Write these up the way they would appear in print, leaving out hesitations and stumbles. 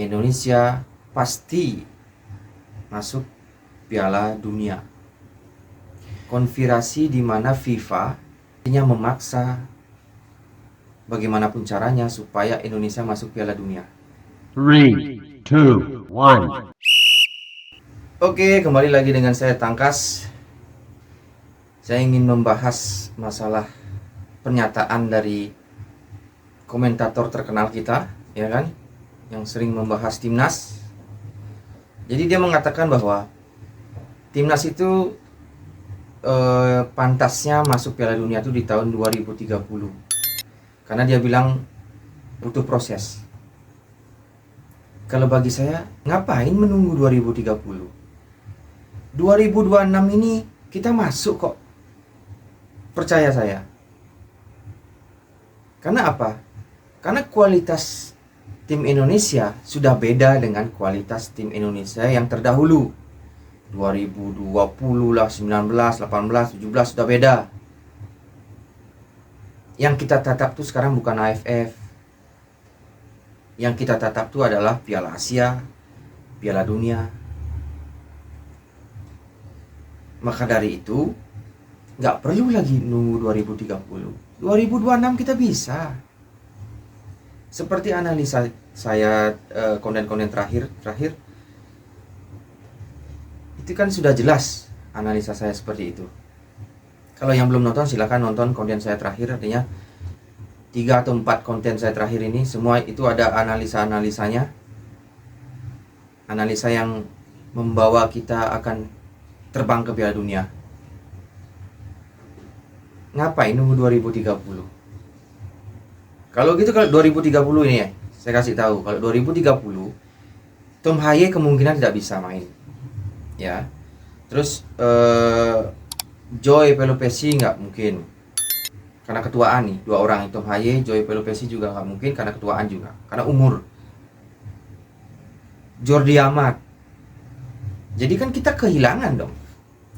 Indonesia pasti masuk Piala Dunia. Konspirasi di mana FIFA hanya memaksa bagaimanapun caranya supaya Indonesia masuk Piala Dunia. 3, 2, 1. Oke, kembali lagi dengan saya Tangkas. Saya ingin membahas masalah pernyataan dari komentator terkenal kita, ya kan, yang sering membahas timnas. Jadi dia mengatakan bahwa timnas itu pantasnya masuk Piala Dunia itu di tahun 2030. Karena dia bilang butuh proses. Kalau bagi saya, ngapain menunggu 2030? 2026 ini kita masuk kok. Percaya saya. Karena apa? Karena kualitas tim Indonesia sudah beda dengan kualitas tim Indonesia yang terdahulu. 2020 lah, 19, 18, 17 sudah beda. Yang kita tatap tuh sekarang bukan AFF. Yang kita tatap tuh adalah Piala Asia, Piala Dunia. Maka dari itu, nggak perlu lagi nunggu 2030. 2026 kita bisa. Seperti analisa saya konten-konten terakhir itu kan sudah jelas analisa saya seperti itu. Kalau yang belum nonton silahkan nonton konten saya terakhir, artinya 3 atau 4 konten saya terakhir ini semua itu ada analisa-analisanya. Analisa yang membawa kita akan terbang ke Piala Dunia. Ngapain nunggu 2030? Kalau gitu, kalau 2030 ini ya, saya kasih tahu, kalau 2030 Tom Haye kemungkinan tidak bisa main. Ya. Terus Joy Pelopesi nggak mungkin. Karena ketuaan nih, 2 orang, Tom Haye, Joy Pelopesi juga nggak mungkin karena ketuaan juga, karena umur. Jordi Amat. Jadi kan kita kehilangan dong.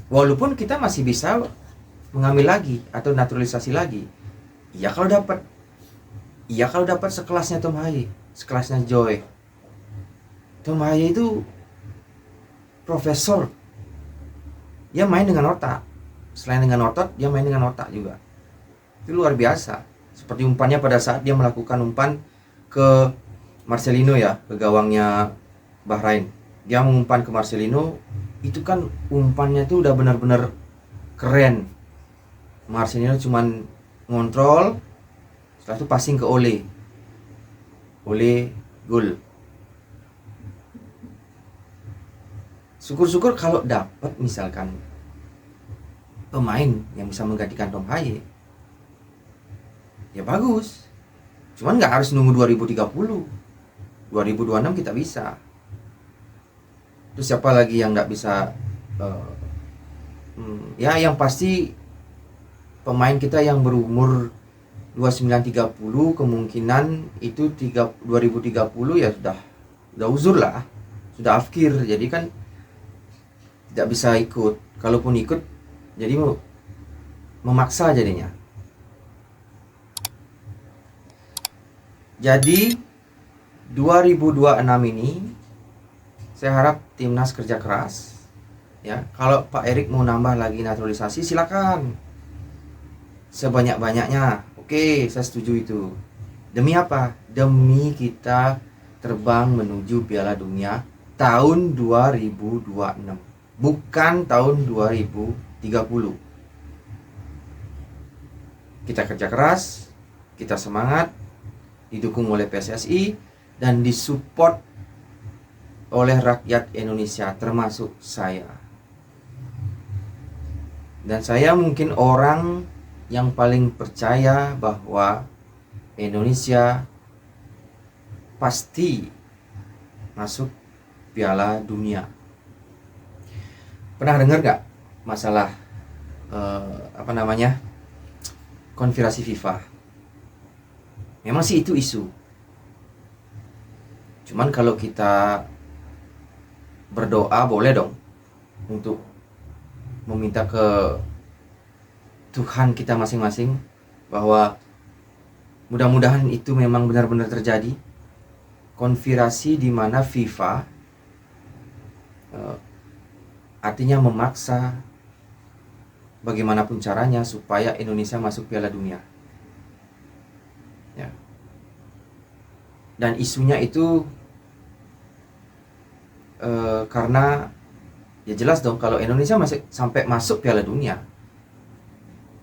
Walaupun kita masih bisa mengambil lagi atau naturalisasi lagi. Iya kalau dapat. Iya kalau dapat sekelasnya Tom Haye, sekelasnya Joy. Tom Haye itu profesor. Dia main dengan otak. Selain dengan otot, dia main dengan otak juga. Itu luar biasa. Seperti umpannya pada saat dia melakukan umpan ke Marcelino ya, ke gawangnya Bahrain. Dia mengumpan ke Marcelino, itu kan umpannya tuh udah benar-benar keren. Marcelino cuman ngontrol, setelah itu passing ke Ole gol. Syukur-syukur kalau dapat misalkan pemain yang bisa menggantikan Tom Haye, ya bagus. Cuman nggak harus nunggu 2030. 2026 kita bisa. Terus siapa lagi yang nggak bisa? Ya yang pasti pemain kita yang berumur 29-30 kemungkinan itu 2030 ya sudah uzur lah, sudah afkir. Jadi kan tidak bisa ikut. Kalaupun ikut, jadi memaksa jadinya. Jadi 2026 ini saya harap timnas kerja keras. Ya, kalau Pak Erik mau nambah lagi naturalisasi silakan. Sebanyak-banyaknya. Oke, saya setuju itu. Demi apa? Demi kita terbang menuju Piala Dunia tahun 2026. Bukan tahun 2030. Kita kerja keras, kita semangat, didukung oleh PSSI dan disupport oleh rakyat Indonesia termasuk saya. Dan saya mungkin orang yang paling percaya bahwa Indonesia pasti masuk Piala Dunia. Pernah dengar gak masalah konspirasi FIFA? Memang sih itu isu. Cuman kalau kita berdoa boleh dong untuk meminta ke Tuhan kita masing-masing bahwa mudah-mudahan itu memang benar-benar terjadi. konspirasi di mana FIFA artinya memaksa bagaimanapun caranya supaya Indonesia masuk Piala Dunia. Ya. Dan isunya itu karena ya jelas dong, kalau Indonesia masih sampai masuk Piala Dunia,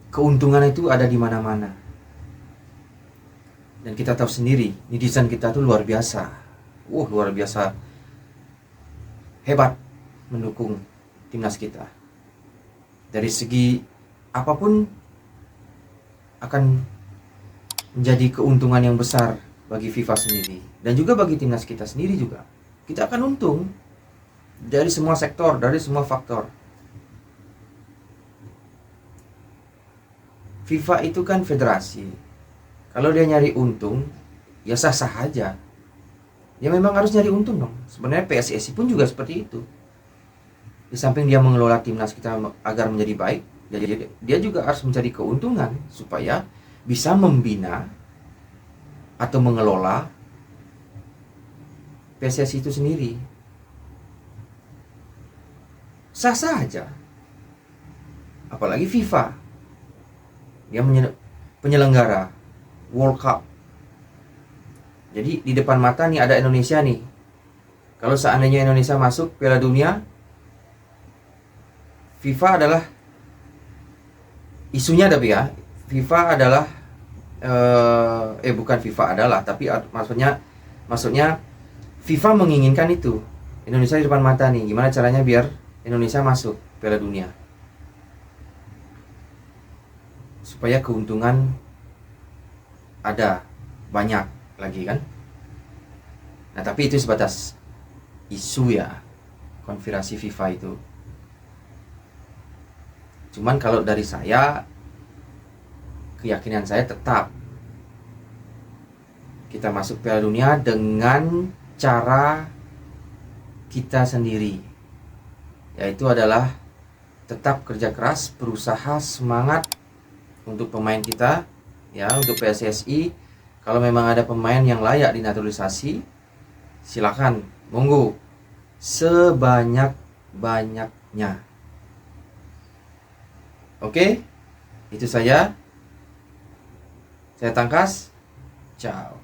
keuntungan itu ada di mana-mana. Dan kita tahu sendiri, netizen kita tuh luar biasa. Luar biasa hebat mendukung timnas kita. Dari segi apapun akan menjadi keuntungan yang besar bagi FIFA sendiri dan juga bagi timnas kita sendiri juga. Kita akan untung dari semua sektor, dari semua faktor. FIFA itu kan federasi. Kalau dia nyari untung, ya sah-sah aja. Dia memang harus nyari untung dong. Sebenarnya PSSI pun juga seperti itu. Di samping dia mengelola timnas kita agar menjadi baik, dia juga harus mencari keuntungan supaya bisa membina atau mengelola PSSI itu sendiri. Sah-sah aja. Apalagi FIFA. Dia penyelenggara World Cup. Jadi di depan mata nih ada Indonesia nih. Kalau seandainya Indonesia masuk Piala Dunia, FIFA adalah isunya, tapi ya FIFA adalah bukan FIFA adalah, tapi maksudnya FIFA menginginkan itu. Indonesia di depan mata nih, gimana caranya biar Indonesia masuk Piala Dunia supaya keuntungan ada banyak lagi kan. Nah tapi itu sebatas isu ya, konspirasi FIFA itu. Cuman kalau dari saya, keyakinan saya tetap kita masuk Piala Dunia dengan cara kita sendiri, yaitu adalah tetap kerja keras, berusaha, semangat untuk pemain kita. Ya, untuk PSSI, kalau memang ada pemain yang layak dinaturalisasi, silakan, monggo, sebanyak-banyaknya. Oke, itu saya Tangkas, ciao.